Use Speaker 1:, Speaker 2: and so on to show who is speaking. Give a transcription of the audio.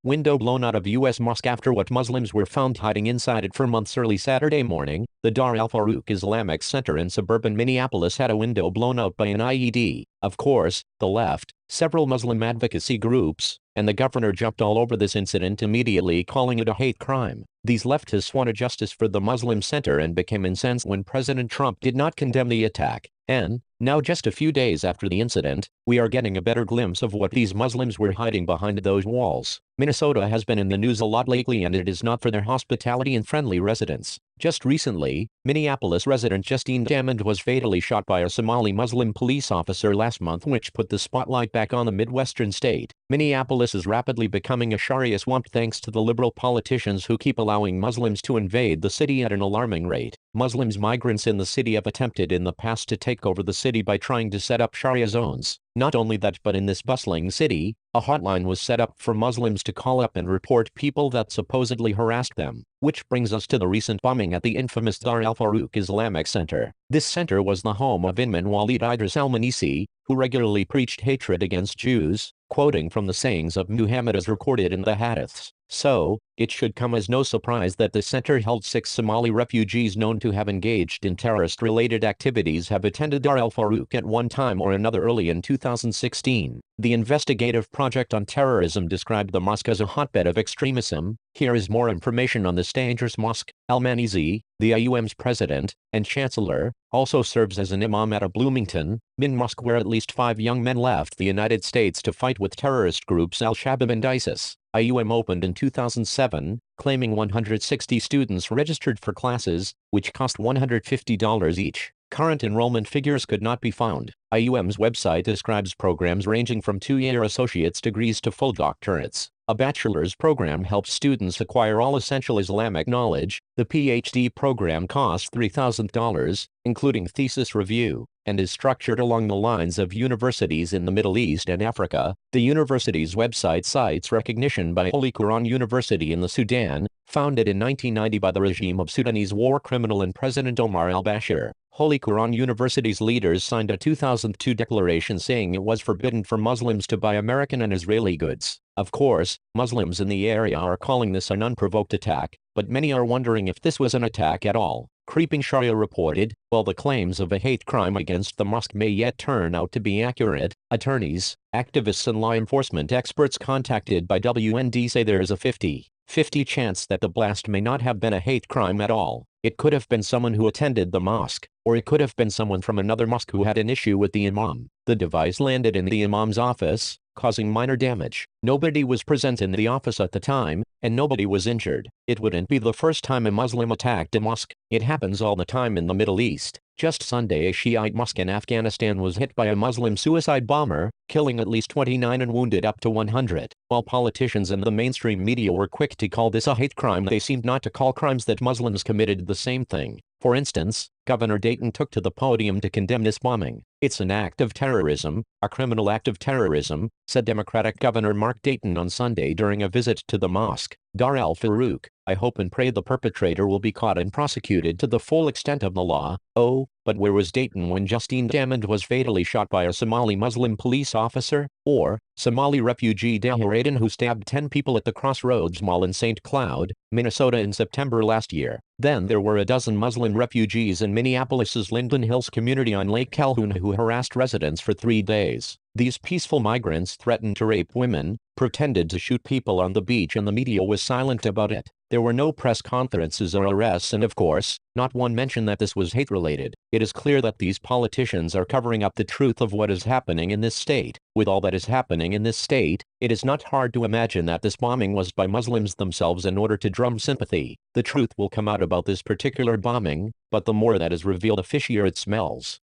Speaker 1: Window blown out of U.S. Mosque after what Muslims were found hiding inside it for months. Early Saturday morning, the Dar al-Farouk Islamic Center in suburban Minneapolis had a window blown out by an IED. Of course, the left, several Muslim advocacy groups, and the governor jumped all over this incident, immediately calling it a hate crime. These leftists wanted justice for the Muslim center and became incensed when President Trump did not condemn the attack. And, now just a few days after the incident, we are getting a better glimpse of what these Muslims were hiding behind those walls. Minnesota has been in the news a lot lately, and it is not for their hospitality and friendly residents. Just recently, Minneapolis resident Justine Damond was fatally shot by a Somali Muslim police officer last month, which put the spotlight back on the Midwestern state. Minneapolis is rapidly becoming a Sharia swamp thanks to the liberal politicians who keep allowing Muslims to invade the city at an alarming rate. Muslims migrants in the city have attempted in the past to take over the city by trying to set up Sharia zones. Not only that, but in this bustling city, a hotline was set up for Muslims to call up and report people that supposedly harassed them. Which brings us to the recent bombing at the infamous Dar al-Farouk Islamic Center. This center was the home of Imam Walid Idris al-Manisi, who regularly preached hatred against Jews, quoting from the sayings of Muhammad as recorded in the hadiths. So, it should come as no surprise that the center held 6 Somali refugees known to have engaged in terrorist-related activities have attended Dar al-Farouk at one time or another early in 2016. The investigative project on terrorism described the mosque as a hotbed of extremism. Here is more information on this dangerous mosque. Al-Manisi, the IUM's president and chancellor, also serves as an imam at a Bloomington, Min mosque where at least 5 young men left the United States to fight with terrorist groups Al-Shabaab and ISIS. IUM opened in 2007, claiming 160 students registered for classes, which cost $150 each. Current enrollment figures could not be found. IUM's website describes programs ranging from 2-year associate's degrees to full doctorates. A bachelor's program helps students acquire all essential Islamic knowledge. The PhD program costs $3,000, including thesis review, and is structured along the lines of universities in the Middle East and Africa. The university's website cites recognition by Holy Quran University in the Sudan, founded in 1990 by the regime of Sudanese war criminal and President Omar al-Bashir. Holy Quran University's leaders signed a 2002 declaration saying it was forbidden for Muslims to buy American and Israeli goods. Of course, Muslims in the area are calling this an unprovoked attack, but many are wondering if this was an attack at all. Creeping Sharia reported, while the claims of a hate crime against the mosque may yet turn out to be accurate, attorneys, activists and law enforcement experts contacted by WND say there is a 50-50 chance that the blast may not have been a hate crime at all. It could have been someone who attended the mosque, or it could have been someone from another mosque who had an issue with the imam. The device landed in the imam's office, causing minor damage. Nobody was present in the office at the time, and nobody was injured. It wouldn't be the first time a Muslim attacked a mosque. It happens all the time in the Middle East. Just Sunday, a Shiite mosque in Afghanistan was hit by a Muslim suicide bomber, killing at least 29 and wounded up to 100. While politicians and the mainstream media were quick to call this a hate crime, they seemed not to call crimes that Muslims committed the same thing. For instance, Governor Dayton took to the podium to condemn this bombing. "It's an act of terrorism, a criminal act of terrorism," said Democratic Governor Mark Dayton on Sunday during a visit to the mosque. Dar al-Farouk, "I hope and pray the perpetrator will be caught and prosecuted to the full extent of the law." Oh, but where was Dayton when Justine Damond was fatally shot by a Somali Muslim police officer? Or, Somali refugee Dahir Aden, who stabbed 10 people at the Crossroads Mall in St. Cloud, Minnesota in September last year. Then there were a dozen Muslim refugees in Minneapolis's Linden Hills community on Lake Calhoun who harassed residents for 3 days. These peaceful migrants threatened to rape women, pretended to shoot people on the beach, and the media was silent about it. There were no press conferences or arrests, and of course, not one mention that this was hate-related. It is clear that these politicians are covering up the truth of what is happening in this state. With all that is happening in this state, it is not hard to imagine that this bombing was by Muslims themselves in order to drum sympathy. The truth will come out about this particular bombing, but the more that is revealed, the fishier it smells.